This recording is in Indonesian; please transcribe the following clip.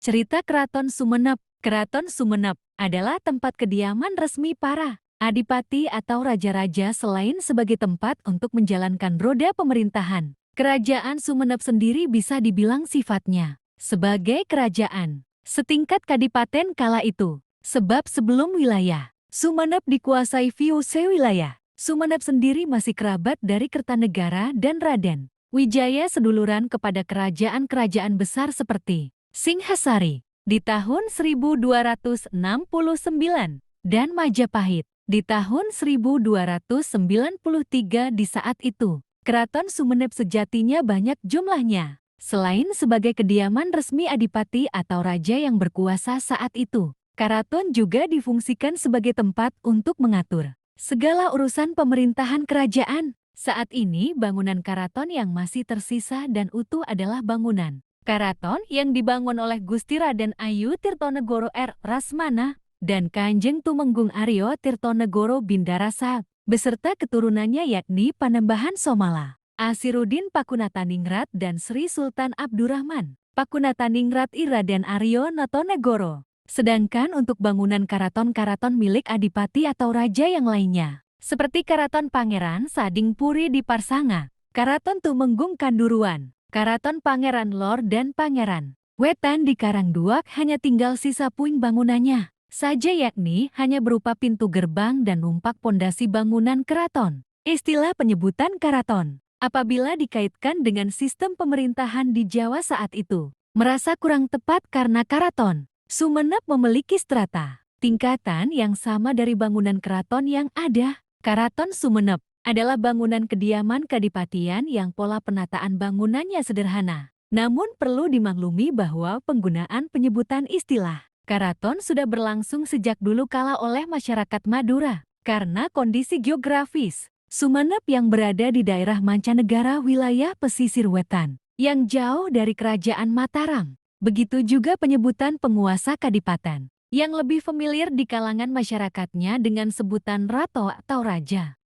Cerita Keraton Sumenep. Keraton Sumenep adalah tempat kediaman resmi para adipati atau raja-raja selain sebagai tempat untuk menjalankan roda pemerintahan. Kerajaan Sumenep sendiri bisa dibilang sifatnya sebagai kerajaan setingkat kadipaten kala itu. Sebab sebelum wilayah Sumenep dikuasai VOC wilayah, Sumenep sendiri masih kerabat dari Kertanegara dan Raden Wijaya seduluran kepada kerajaan-kerajaan besar seperti Singhasari di tahun 1269 dan Majapahit di tahun 1293. Di saat itu, Keraton Sumenep sejatinya banyak jumlahnya. Selain sebagai kediaman resmi adipati atau raja yang berkuasa saat itu, keraton juga difungsikan sebagai tempat untuk mengatur segala urusan pemerintahan kerajaan. Saat ini bangunan keraton yang masih tersisa dan utuh adalah bangunan keraton yang dibangun oleh Gusti Raden Ayu Tirtonegoro R. Rasmana dan Kanjeng Tumenggung Aryo Tirtonegoro Bindarasa beserta keturunannya yakni Panembahan Somala, Asiruddin Pakunataningrat dan Sri Sultan Abdurrahman Pakunataningrat I Raden Aryo Notonegoro. Sedangkan untuk bangunan keraton-keraton milik adipati atau raja yang lainnya, seperti Keraton Pangeran Sadingpuri di Parsanga, Keraton Tumenggung Kanduruan, Keraton Pangeran Lor dan Pangeran Wetan di Karangduak hanya tinggal sisa puing bangunannya saja yakni hanya berupa pintu gerbang dan numpak pondasi bangunan keraton. Istilah penyebutan keraton apabila dikaitkan dengan sistem pemerintahan di Jawa saat itu merasa kurang tepat karena keraton Sumenep memiliki strata tingkatan yang sama dari bangunan keraton yang ada. Keraton Sumenep adalah bangunan kediaman kadipatian yang pola penataan bangunannya sederhana. Namun perlu dimaklumi bahwa penggunaan penyebutan istilah keraton sudah berlangsung sejak dulu kala oleh masyarakat Madura. Karena kondisi geografis, Sumenep yang berada di daerah mancanegara wilayah pesisir wetan, yang jauh dari kerajaan Mataram. Begitu juga penyebutan penguasa kadipaten, yang lebih familiar di kalangan masyarakatnya dengan sebutan rato atau raja.